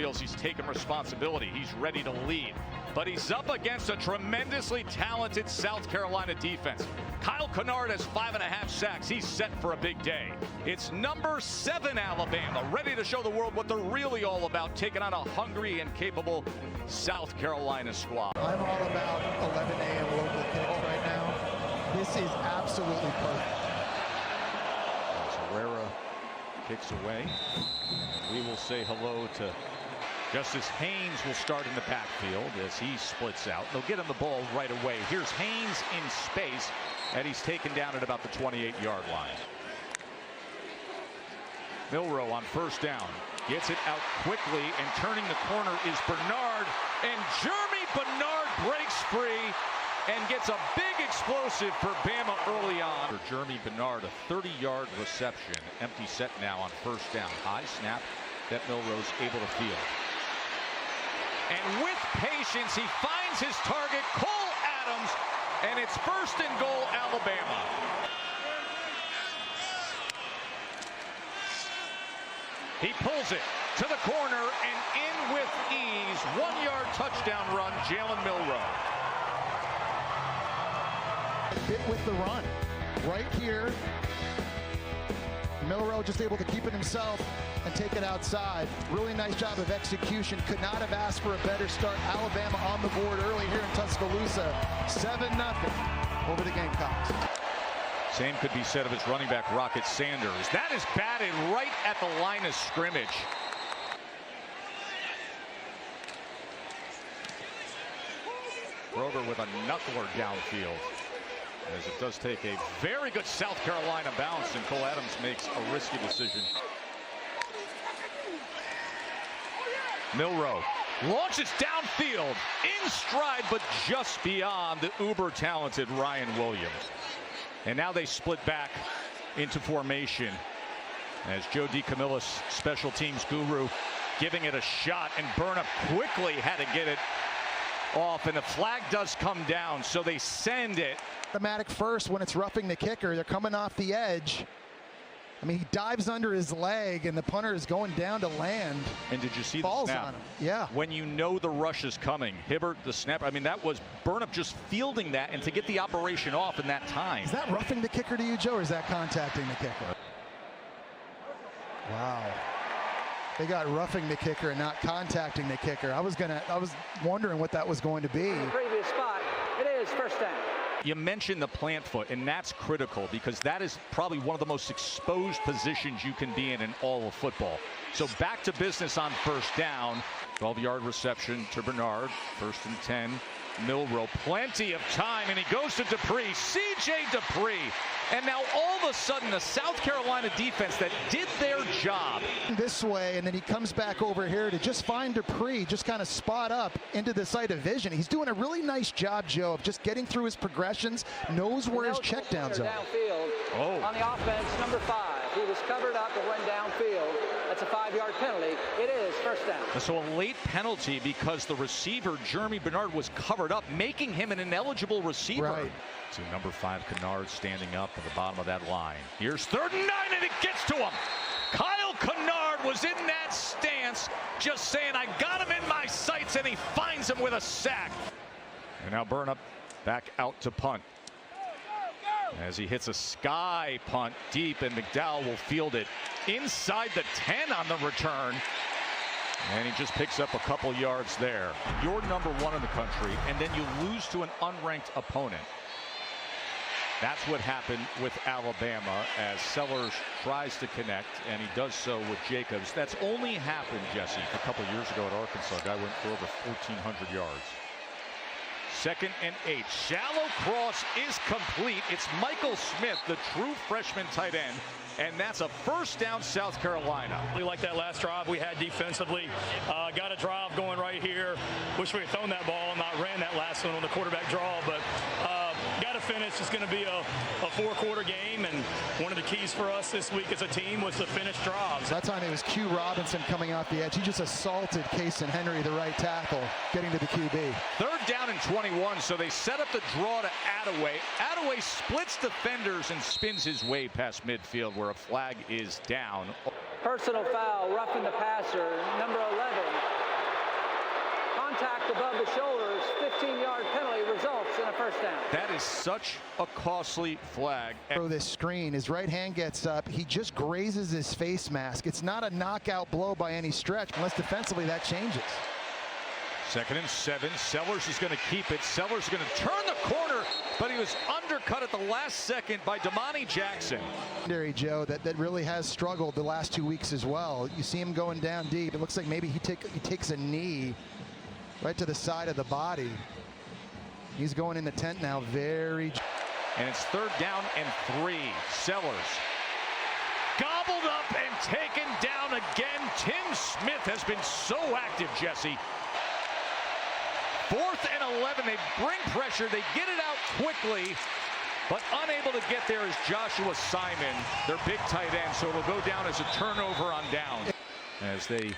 feels he's taken responsibility. He's ready to lead. But he's up against a tremendously talented South Carolina defense. Kyle Kennard has 5.5 sacks. He's set for a big day. It's number 7 Alabama, ready to show the world what they're really all about, taking on a hungry and capable South Carolina squad. I'm all about 11 a.m. local kicks right now. This is absolutely perfect. Herrera kicks away. We will say hello to Justice Haynes. Will start in the backfield as he splits out. They'll get him the ball right away. Here's Haynes in space, and he's taken down at about the 28-yard line. Milroe on first down. Gets it out quickly, and turning the corner is Bernard, and Jeremy Bernard breaks free and gets a big explosive for Bama early on. For Jeremy Bernard, a 30-yard reception. Empty set now on first down. High snap that Milroe's able to field. And with patience, he finds his target, Cole Adams, and it's first and goal, Alabama. He pulls it to the corner and in with ease. 1-yard touchdown run, Jalen Milroe. Bit with the run. Right here, Milroe just able to keep it himself and take it outside. Really nice job of execution. Could not have asked for a better start. Alabama on the board early here in Tuscaloosa. 7-0 over the Gamecocks. Same could be said of his running back, Rocket Sanders. That is batted right at the line of scrimmage. Grover with a knuckler downfield, as it does take a very good South Carolina bounce, and Cole Adams makes a risky decision. Milroe launches downfield in stride, but just beyond the uber-talented Ryan Williams. And now they split back into formation as Joe DeCamillis, special teams guru, giving it a shot, and Burnham quickly had to get it off, and the flag does come down, so they send it. Automatic first when it's roughing the kicker. They're coming off the edge. I mean, he dives under his leg, and the punter is going down to land. And did you see Falls the snap? on him. Yeah. When you know the rush is coming, Hibbert, the snap, I mean, that was Burnham just fielding that, and to get the operation off in that time. Is that roughing the kicker to you, Joe, or is that contacting the kicker? Wow. They got roughing the kicker and not contacting the kicker. I was wondering what that was going to be. Previous spot, it is first down. You mentioned the plant foot, and that's critical because that is probably one of the most exposed positions you can be in all of football. So back to business on first down. 12-yard reception to Bernard. First and 10. Milroe, plenty of time, and he goes to Dupree. C.J. Dupree. And now all of a sudden, the South Carolina defense that did their job. This way, and then he comes back over here to just find Dupree, just kind of spot up into the side of vision. He's doing a really nice job, Joe, of just getting through his progressions, knows where his checkdowns are. Downfield. Oh. On the offense, number 5. He was covered up and went downfield. That's a 5-yard penalty. It is first down. So a late penalty because the receiver, Jeremy Bernard, was covered up, making him an ineligible receiver. Right. So number 5, Kennard, standing up at the bottom of that line. Here's 3rd and 9, and it gets to him. Kyle Kennard was in that stance, just saying, I got him in my sights, and he finds him with a sack. And now Burnham back out to punt, as he hits a sky punt deep, and McDowell will field it inside the 10 on the return. And he just picks up a couple yards there. You're number 1 in the country, and then you lose to an unranked opponent. That's what happened with Alabama as Sellers tries to connect, and he does so with Jacobs. That's only happened, Jesse, a couple years ago at Arkansas. A guy went for over 1,400 yards. 2nd and 8. Shallow cross is complete. It's Michael Smith, the true freshman tight end, and that's a first down, South Carolina. We like that last drive we had defensively. Got a drive going right here. Wish we had thrown that ball and not ran that last one on the quarterback draw, but got to finish. It's going to be a 4-quarter game, and one of the keys for us this week as a team was to finish drives. That time it was Q Robinson coming off the edge. He just assaulted Cason Henry, the right tackle, getting to the QB. 3rd down and 21, so they set up the draw to Attaway. Attaway splits defenders and spins his way past midfield where a flag is down. Personal foul, roughing the passer, number 11. knocked above the shoulders. 15-yard penalty results in a first down. That is such a costly flag. Throw this screen, his right hand gets up, he just grazes his face mask. It's not a knockout blow by any stretch, unless defensively that changes. 2nd and 7. Sellers is going to keep it. Sellers is going to turn the corner, but he was undercut at the last second by Damani Jackson. Joe, that really has struggled the last 2 weeks as well. You see him going down deep. It looks like maybe he takes a knee right to the side of the body. He's going in the tent now, very. And it's 3rd down and 3. Sellers gobbled up and taken down again. Tim Smith has been so active, Jesse. 4th and 11. They bring pressure. They get it out quickly, but unable to get there is Joshua Simon, their big tight end. So it'll go down as a turnover on down as they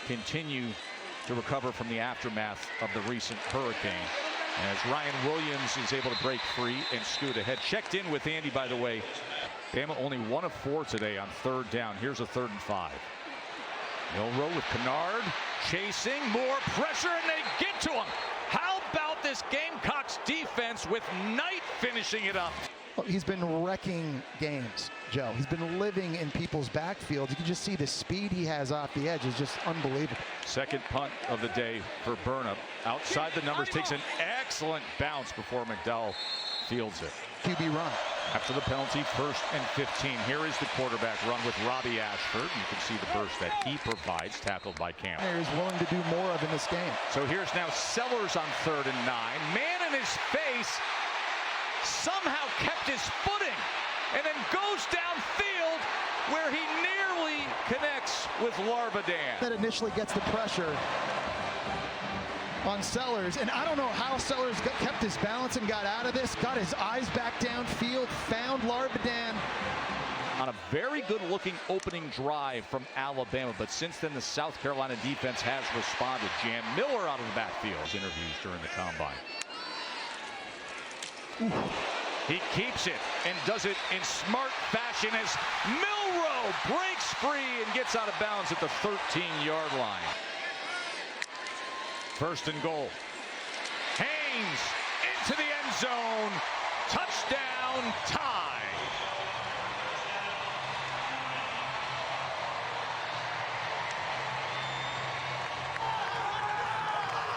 continue to recover from the aftermath of the recent hurricane. As Ryan Williams is able to break free and scoot ahead. Checked in with Andy, by the way. Bama only 1 of 4 today on 3rd down. Here's a 3rd and 5. Milroe with Kennard chasing, more pressure, and they get to him. How about this Gamecocks defense with Knight finishing it up? He's been wrecking games, Joe. He's been living in people's backfields. You can just see the speed he has off the edge is just unbelievable. 2nd punt of the day for Burnham. Outside the numbers, takes an excellent bounce before McDowell fields it. QB run. After the penalty, 1st and 15. Here is the quarterback run with Robbie Ashford. You can see the burst that he provides, tackled by Cam. He's willing to do more of in this game. So here's now Sellers on 3rd and 9. Man in his face, somehow kept his footing, and then goes downfield where he nearly connects with Larbadan. That initially gets the pressure on Sellers, and I don't know how Sellers kept his balance and got out of this, got his eyes back downfield, found Larbadan. On a very good-looking opening drive from Alabama, but since then the South Carolina defense has responded. Jam Miller out of the backfield. Interviews during the combine. He keeps it and does it in smart fashion as Milroe breaks free and gets out of bounds at the 13-yard line. 1st and goal. Haynes into the end zone. Touchdown, tie.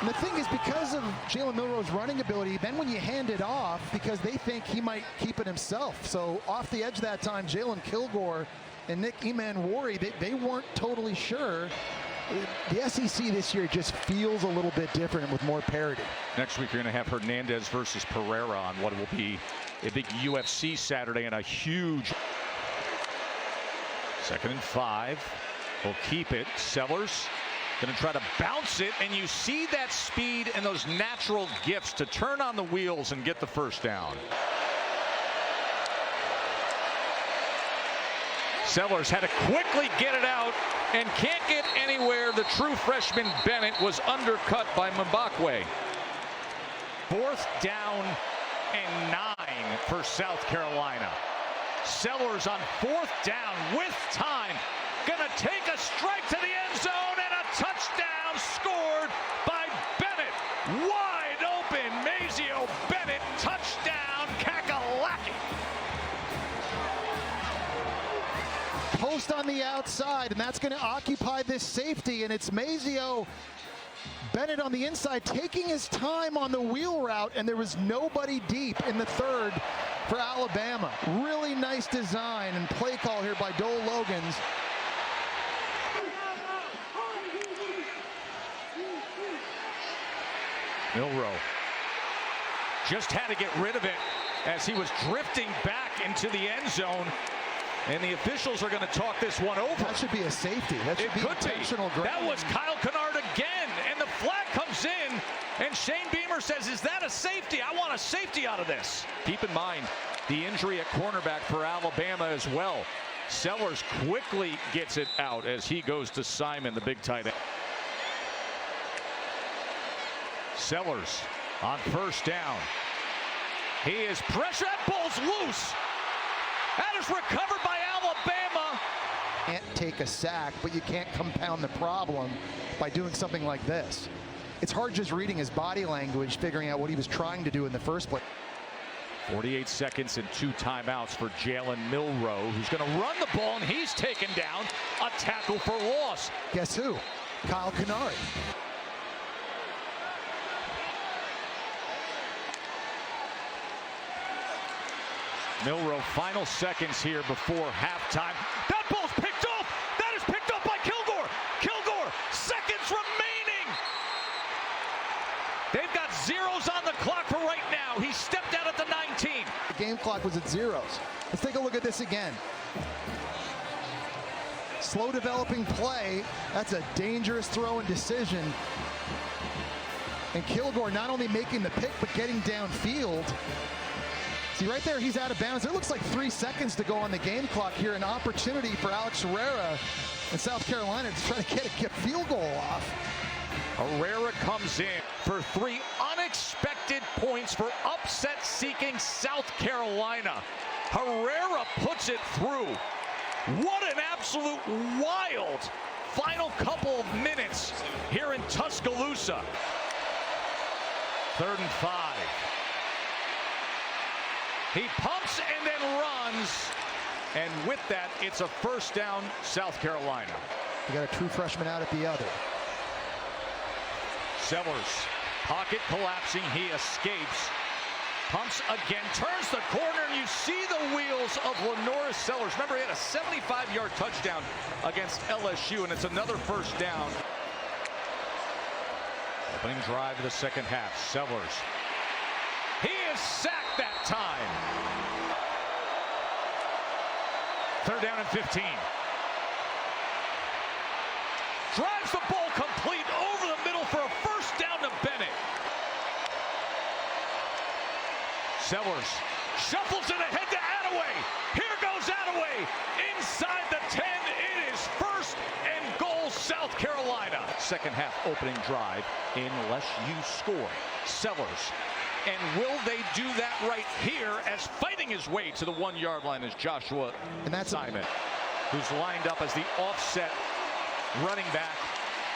And the thing is, because of Jalen Milroe's running ability, then when you hand it off, because they think he might keep it himself. So off the edge that time, Jalen Kilgore and Nick Emanwari, they weren't totally sure. The SEC this year just feels a little bit different with more parity. Next week, you're going to have Hernandez versus Pereira on what will be a big UFC Saturday and a huge 2nd and 5. Will keep it. Sellers going to try to bounce it, and you see that speed and those natural gifts to turn on the wheels and get the 1st down. Sellers had to quickly get it out and can't get anywhere. The true freshman Bennett was undercut by Mbakwe. 4th down and 9 for South Carolina. Sellers on 4th down with time. Gonna take a strike to the end zone, and a touchdown scored by Bennett. Wide open, Mazio Bennett, touchdown, Kakalaki. Post on the outside, and that's going to occupy this safety, and it's Mazio Bennett on the inside taking his time on the wheel route, and there was nobody deep in the 3rd for Alabama. Really nice design and play call here by Dole Logans. Milroe just had to get rid of it as he was drifting back into the end zone. And the officials are going to talk this one over. That should be a safety. That should be intentional grounding. That was Kyle Kennard again, and the flag comes in, and Shane Beamer says, is that a safety? I want a safety out of this. Keep in mind the injury at cornerback for Alabama as well. Sellers quickly gets it out as he goes to Simon, the big tight end. Sellers on 1st down. He is pressure, that ball's loose. That is recovered by Alabama. Can't take a sack, but you can't compound the problem by doing something like this. it's hard just reading his body language, figuring out what he was trying to do in the first place. 48 seconds and 2 timeouts for Jalen Milroe, who's going to run the ball, and he's taken down. A tackle for loss. Guess who? Kyle Kennard. Milroe, final seconds here before halftime. That ball's picked off. That is picked up by Kilgore. Kilgore, seconds remaining. They've got zeros on the clock for right now. He stepped out at the 19. The game clock was at zeros. Let's take a look at this again. Slow developing play. That's a dangerous throw and decision. And Kilgore not only making the pick, but getting downfield. See, right there, he's out of bounds. There looks like 3 seconds to go on the game clock here. An opportunity for Alex Herrera in South Carolina to try to get a field goal off. Herrera comes in for 3 unexpected points for upset-seeking South Carolina. Herrera puts it through. What an absolute wild final couple of minutes here in Tuscaloosa. 3rd and 5. He pumps and then runs, and with that, it's a first down, South Carolina. You got a true freshman out at the other. Sellers, pocket collapsing, he escapes, pumps again, turns the corner, and you see the wheels of Lenoris Sellers. Remember, he had a 75-yard touchdown against LSU, and it's another first down. Opening drive of the second half, Sellers. He is sacked that time. 3rd down and 15. Drives the ball complete over the middle for a first down to Bennett. Sellers shuffles it ahead to Attaway. Here goes Attaway inside the 10. It is 1st and goal, South Carolina. Second half opening drive unless you score. Sellers. And will they do that right here as fighting his way to the 1-yard line is Joshua Simon, who's lined up as the offset running back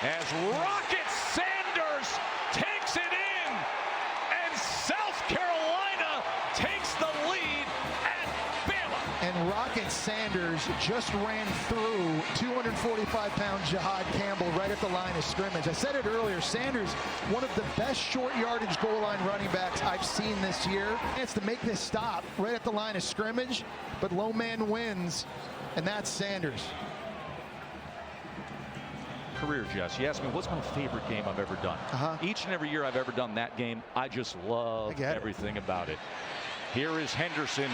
as Rocket Sanders takes it in, and South Carolina takes the lead at Bama. And Rocket Sanders just ran through 245-pound Jihad Campbell right at the line of scrimmage. I said it earlier, Sanders, one of the best short yardage goal line running backs I've seen this year. It's to make this stop right at the line of scrimmage, but low man wins, and that's Sanders. Career, Jess. You asked me, what's my favorite game I've ever done? Each and every year I've ever done that game, I just love everything about it. Here is Henderson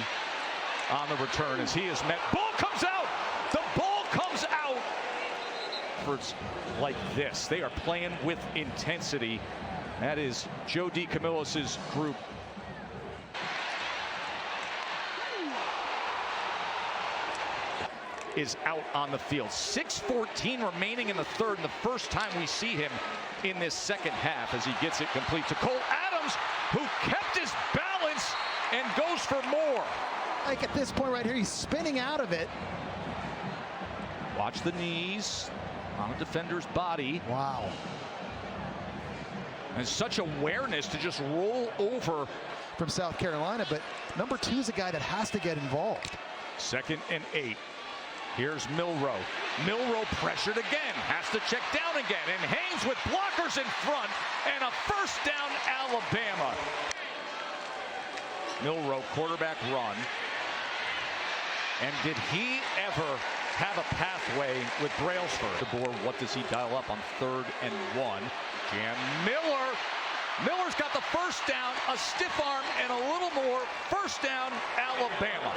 on the return as he is met. Ball comes out! The ball comes out! Efforts like this. They are playing with intensity. That is Joe DeCamillos' group. Is out on the field. 6:14 remaining in the third, and the first time we see him in this second half as he gets it complete to Cole Adams, who kept his balance and goes for more. Like at this point right here, he's spinning out of it. Watch the knees on a defender's body. Wow. And such awareness to just roll over. From South Carolina, but number 2 is a guy that has to get involved. 2nd and 8. Here's Milroe. Milroe pressured again, has to check down again, and Haynes with blockers in front, and a first down, Alabama. Milroe, quarterback run. And did he ever have a pathway with Brailsford? DeBoer, what does he dial up on 3rd and 1? Jam Miller. Miller's got the first down, a stiff arm, and a little more. First down, Alabama.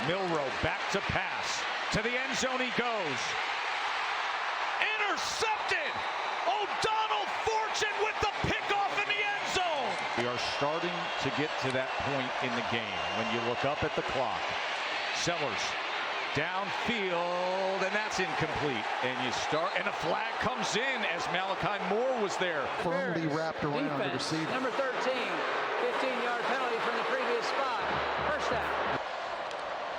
Milroe back to pass. To the end zone he goes. Intercepted! O'Donnell Fortune with the pickoff in the end zone! We are starting to get to that point in the game when you look up at the clock. Sellers downfield, and that's incomplete. And you start, and a flag comes in as Malachi Moore was there. Firmly wrapped around the receiver. Number 13, 15-yard penalty from the previous spot. First down.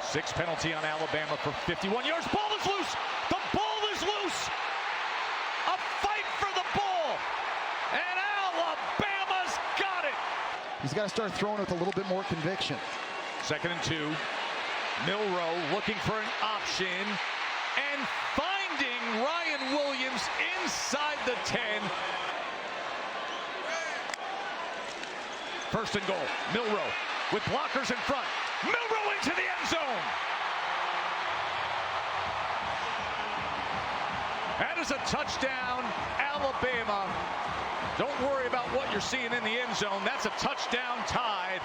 6 penalty on Alabama for 51 yards. Ball is loose. The ball is loose. got to start throwing with a little bit more conviction. 2nd and 2. Milroe looking for an option and finding Ryan Williams inside the 10. 1st and goal. Milroe with blockers in front. Milroe into the end zone. That is a touchdown, Alabama. Don't worry about what you're seeing in the end zone. That's a touchdown Tide.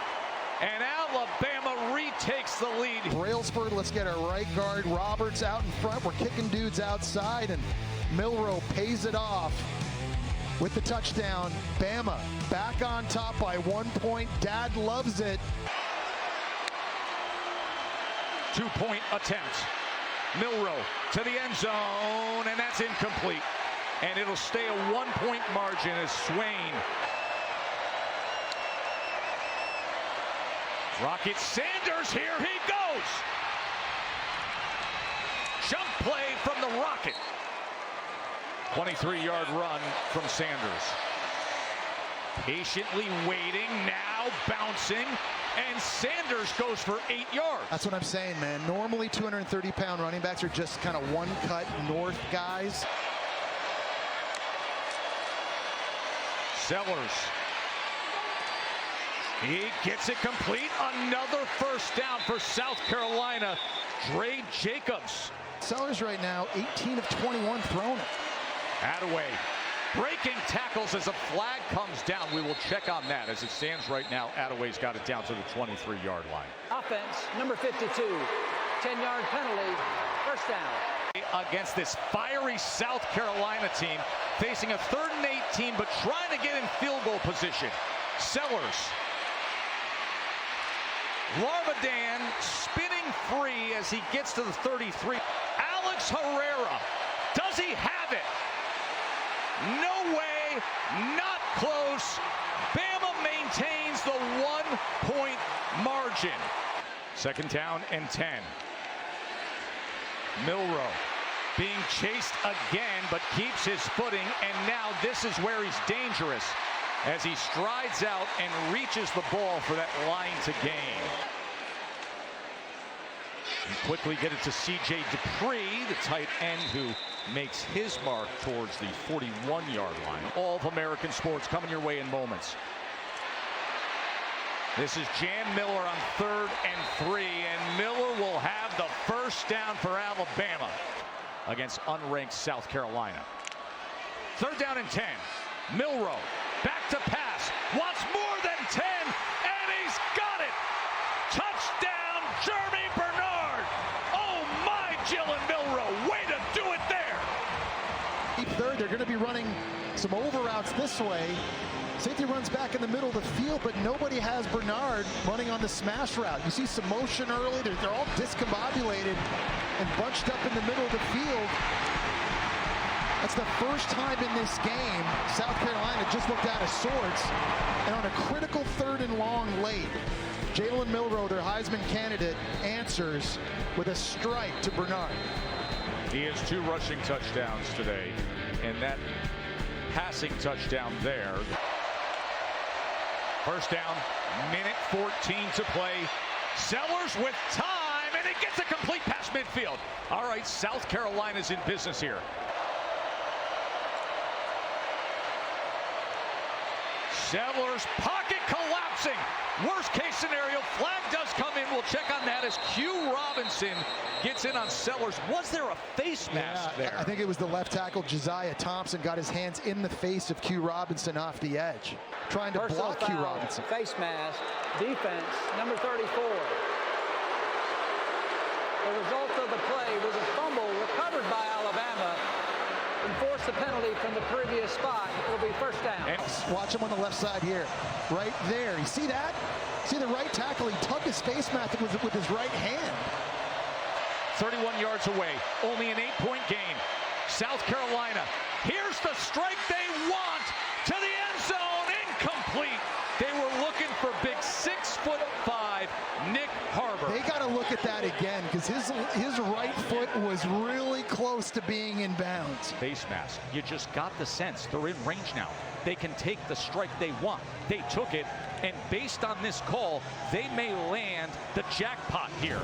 And Alabama retakes the lead. Brailsford, let's get our right guard. Roberts out in front. We're kicking dudes outside, and Milroe pays it off with the touchdown. Bama back on top by 1 point. Dad loves it. 2-point attempt. Milroe to the end zone, and that's incomplete. And it'll stay a 1-point margin as Swain. Rocket Sanders, here he goes. Jump play from the Rocket. 23-yard run from Sanders. Patiently waiting, now bouncing, and Sanders goes for 8 yards. That's what I'm saying, man. Normally 230-pound running backs are just kind of one-cut north guys. Sellers. He gets it complete. Another 1st down for South Carolina. Dre Jacobs. Sellers right now, 18 of 21 thrown it. Attaway breaking tackles as a flag comes down. We will check on that. As it stands right now, Attaway's got it down to the 23-yard line. Offense, number 52. 10-yard penalty. 1st down. Against this fiery South Carolina team, facing a 3rd and 18, but trying to get in field goal position. Sellers. Larvadan spinning free as he gets to the 33. Alex Herrera. Does he have it? No way. Not close. Bama maintains the 1-point margin. 2nd down and 10. Milroe being chased again, but keeps his footing, and now this is where he's dangerous as he strides out and reaches the ball for that line to gain. And quickly get it to C.J. Dupree, the tight end who makes his mark towards the 41-yard line. All of American sports coming your way in moments. This is Jam Miller on 3rd and 3, and Miller will have the 1st down for Alabama against unranked South Carolina. 3rd down and 10. Milroe back to pass. Wants more than 10, and he's got it. Touchdown, Jeremy Bernard. Oh my, Jalen Milroe. Way to do it there. Deep 3rd, they're going to be running some over routes this way. Safety runs back in the middle of the field, but nobody has Bernard running on the smash route. You see some motion early. They're all discombobulated and bunched up in the middle of the field. That's the first time in this game South Carolina just looked out of sorts. And on a critical 3rd and long late, Jalen Milroe, their Heisman candidate, answers with a strike to Bernard. He has 2 rushing touchdowns today, and that passing touchdown there. 1st down, minute 14 to play. Sellers with time, and it gets a complete pass midfield. All right, South Carolina's in business here. Sellers, pocket collapsing. Worst case scenario, flag does come in. We'll check on that as Q Robinson gets in on Sellers. Was there a face mask there? I think it was the left tackle, Josiah Thompson, got his hands in the face of Q Robinson off the edge, trying to block Q Robinson. Face mask, defense, number 34. The result of the play was a fumble recovered by Alabama and forced the penalty from the previous spot. It'll be 1st down. And watch him on the left side here, right there. You see that? See the right tackle? He tugged his face mask with his right hand. 31 yards away, only an 8-point game. South Carolina, here's the strike they want to the end zone, incomplete. They were looking for big 6'5" Nick Harbor. They got to look at that again because his right foot was really close. close to being in bounds. Face mask. You just got the sense they're in range now. They can take the strike they want. They took it, and based on this call, they may land the jackpot here.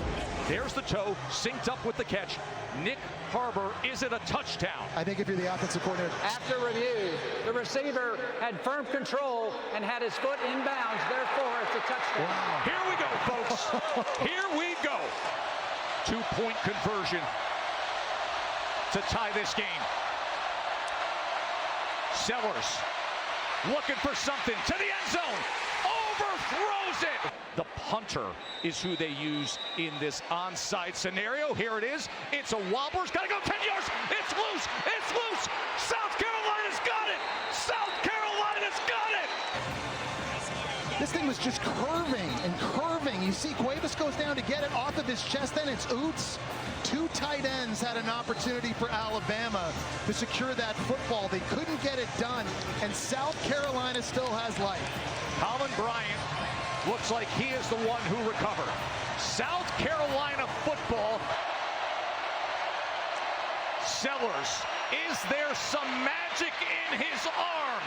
There's the toe, synced up with the catch. Nick Harbor, is it a touchdown? I think if you're the offensive coordinator. After review, the receiver had firm control and had his foot in bounds. Therefore, it's a touchdown. Wow. Here we go, folks. Here we go. 2-point conversion to tie this game. Sellers looking for something to the end zone. Overthrows it. The punter is who they use in this onside scenario. Here it is. It's a wobbler. It's got to go 10 yards. It's loose. It's loose. South Carolina's got it. South Carolina's got it. This thing was just curving and curving. You see Cuevas goes down to get it off of his chest, then it's Oots. Two tight ends had an opportunity for Alabama to secure that football. They couldn't get it done, and South Carolina still has life. Colin Bryant looks like he is the one who recovered. South Carolina football. Sellers, is there some magic in his arm?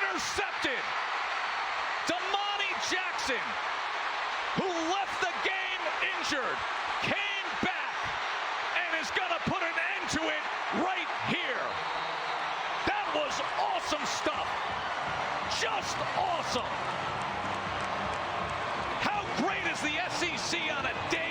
Intercepted. Damani Jackson, who left the game injured, came back and is going to put an end to it right here. That was awesome stuff. Just awesome. How great is the SEC on a day?